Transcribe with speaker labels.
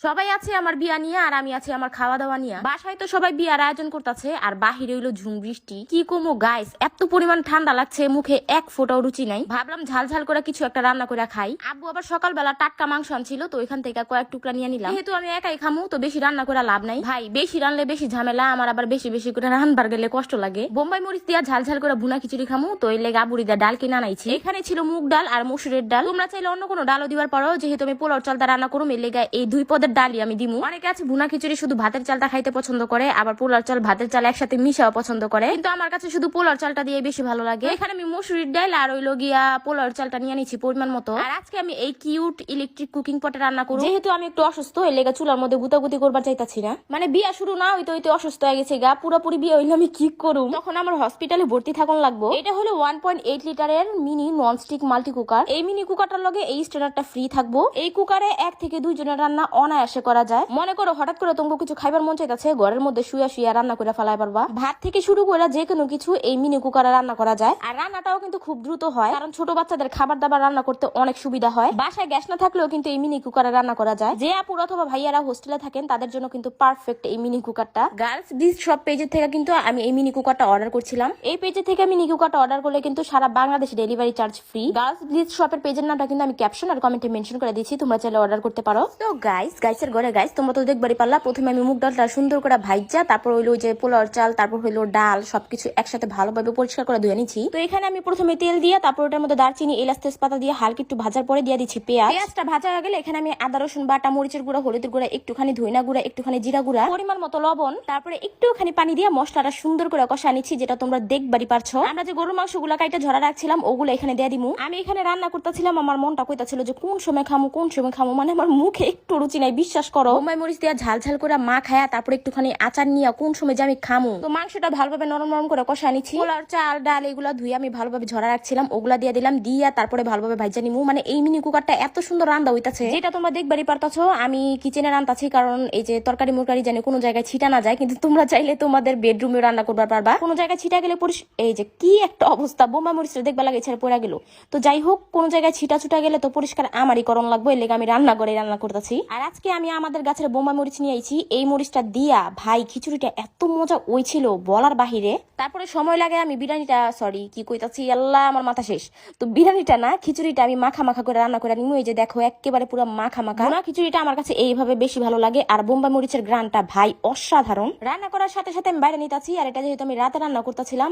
Speaker 1: সবাই আছে আমার বিয়া নিয়ে আর আমি আছি আমার খাওয়া দাওয়া নিয়ে। বাসায় তো সবাই বিয়ার আয়োজন করতেছে আর বাহিরে হইলো ঝুম বৃষ্টি। কি কমো গাইস, এত পরিমাণ ঠান্ডা লাগছে, মুখে এক ফোঁটাও রুচি নাই। ভাবলাম ঝাল ঝাল করে কিছু একটা রান্না করে খাই। আব্বু আবার সকালবেলা টাটকা মাংস আনছিল, তো ওইখান থেকে কয়েক টুকরা নিয়ে নিলাম। যেহেতু আমি একাই খামু তো বেশি রান্না করে লাভ নাই ভাই, বেশি রানলে বেশি ঝামেলা। আমার আবার বেশি বেশি করে রান্নার গেলে কষ্ট লাগে। বোম্বাই মরিচ দিয়া ঝাল ঝাল করে ভুনা খিচুড়ি খামু, তো এই লেগে আবুরি দা ডাল কিনে আনাইছি। এখানে ছিল মুগ ডাল আর মসুরের ডাল। তোমরা চাইলে অন্য কোনো ডালও দিবার পারো, যেহেতু আমি পোলাও চালটা রান্না করুম এই লেগে এই দুই পদের ডালই আমি দিমু। অনেকে আছে ভুনা খিচুড়ি শুধু ভাতের চালটা খাইতে পছন্দ করে, আবার পোলার চাল ভাতের চাল একসাথে মিশাও পছন্দ করে, কিন্তু আমার কাছে শুধু পোলার চালটা দিয়ে বেশি ভালো লাগে। এখানে আমি মসুরির ডাল আর ওইলো গিয়া পোলার চালটা নিয়ে নিচ্ছি পরিমাণ মতো। আর আজকে আমি এই কিউট ইলেকট্রিক কুকিং পটে রান্না করব, যেহেতু আমি একটু অসুস্থ এই লেগে চুলার মধ্যে গুতাগুতি করবার চাইতাছি না। মানে বিয়া শুরু না হইতে হইতে অসুস্থ হয়ে গেছে গা, পুরোপুরি বিয়ে হইলে আমি কি করুম, তখন আমার হসপিটালে ভর্তি থাকুন লাগবো। এটা হলো 1.8 লিটারের মিনি ননস্টিক মাল্টি কুকার। এই মিনি কুকারটার লগে এই স্ট্যান্ডারটা ফ্রি থাকবো। এই কুকারে 1 থেকে 2 জনের রান্না অনায়াসে করা যায়। মনে করো হঠাৎ করে তোমাকে কিছু খাইবার মন চাইতেছে, ঘরের মধ্যে শুয়া শুয়া রান্না করে ফেলাই পারবা। ভাত থেকে শুরু করে যে কোনো কিছু এই মিনি কুকারে রান্না করা যায়। আর রান্নাটাও কিন্তু খুব দ্রুত হয়, কারণ ছোট বাচ্চাদের খাবার দাবার রান্না করতে অনেক সুবিধা হয়। বাসায় গ্যাস না থাকলেও কিন্তু এই মিনি কুকারে রান্না করা যায়। যে আপুর অথবা ভাইয়ারা হোস্টেলে থাকেন তাদের জন্য কিন্তু পারফেক্ট এই মিনি কুকারটা। গার্লস ডিশ সব পেজের থেকে কিন্তু আমি এই মিনি কুকারটা অর্ডার করছিলাম। এই পেজে থেকে মিনি কুকারটা অর্ডার করলে কিন্তু সারা বাংলাদেশে delivery charge free. Girls dish শপের পেজের নামটা কিন্তু আমি ক্যাপশন আর কমেন্টে মেনশন করে দিয়েছি, তোমরা চাইলে অর্ডার করতে পারো। তো গাইসের ঘরে গাইস তোমরা তো দেখবারই পারলা, প্রথমে আমি মুগ ডালটা সুন্দর করে ভাইজা, তারপর হইলো যে পোলার চাল, তারপর হইলো ডাল, সবকিছু একসাথে ভালোভাবে পরিষ্কার করে ধুয়ে নিচ্ছি। তো এখানে আমি প্রথমে তেল দিয়ে, তারপর ওটার মধ্যে দারচিনি এলাচ তেজপাতা দিয়ে হালকা একটু ভাজার পরে দিয়ে দিচ্ছি পেঁয়াজ। পেঁয়াজটা ভাজা হয়ে গেলে এখানে আমি আদা রসুন বাটা, মরিচের গুঁড়া, হলুদের গুঁড়া, একটুখানি ধইনা গুঁড়া, একটুখানি জিরা গুঁড়া, পরিমাণ মতো লবণ, তারপরে একটুখানি পানি দিয়ে মশলাটা সুন্দর করে কষা নিচ্ছি, যেটা তোমরা দেখবারই পারছো। আমরা যে গরুর মাংস গুলা কাইটা ঝরা রাখছিলাম ওগুলো এখানে দিয়ে দিমু। আমি এখানে রান্না করতেছিলাম, আমার মনটা কইতাছিল যে কোন সময় খামু কোন সময় খামু, মানে আমার মুখে একটু রুচি নাই, বিশ্বাস করো। বোম্বাই মরিচ দিয়ে ঝাল ঝাল করে মা খায়া তারপরে একটুখানি আচার নিয়ে কোন সময় যে আমি খামু। তো মাংসটা ভালোভাবে নরম নরম করে কষা নিচ্ছি। পোলার চাল ডাল এগুলা ধুয়ে আমি ভালোভাবে ঝরা রাখছিলাম, ওগুলা দিয়ে দিলাম, দিয়া তারপরে ভালোভাবে ভাজা নিমু। মানে এই মিনি কুকারটা এত সুন্দর রান্না হইতাছে, যেটা তোমরা দেখবারই পারতাছো। আমি কিচেনে রান্নাছি, কারণ এই যে তরকারি মুরকারি জানি কোনো জায়গায় ছিটা না যায়, কিন্তু তোমরা চাইলে তোমাদের বেডরুমে রান্না করবার পারবা। কোনো জায়গায় ছিটা গেলে এই যে কি একটা অবস্থা, বোমা মরিচটা দেখবা লাগে ছেড়ে পড়ে গেল। তো যাই হোক, কোনো জায়গায় ছিটা ছুটা গেলে তো পরিষ্কার আমারই করণ লাগবে, এর লেগে আমি রান্না করে রান্না করতেছি। আর আজকে আমি আমাদের গাছের বোমা মরিচ নিয়ে আইছি। এই মরিচটা দিয়া ভাই খিচুড়িটা এত মজা হইছিল বলার বাহিরে। তারপরে সময় লাগে আমি বিরিয়ানিটা, সরি কি কইতাছি আল্লাহ আমার মাথা শেষ। তো বিরিয়ানিটা না, খিচুড়িটা আমি মাখা মাখা করে রান্না করে নিমু। এই যে দেখো একেবারে পুরো মাখা মাখা। না খিচুড়িটা আমার কাছে এইভাবে বেশি ভালো লাগে। আর বোম্বাই মরিচের গ্রানটা ভাই অসাধারণ। রান্না করার সাথে সাথে আমি বাইরে নিতেছি। আর এটা যেহেতু আমি রাতে রান্না করতেছিলাম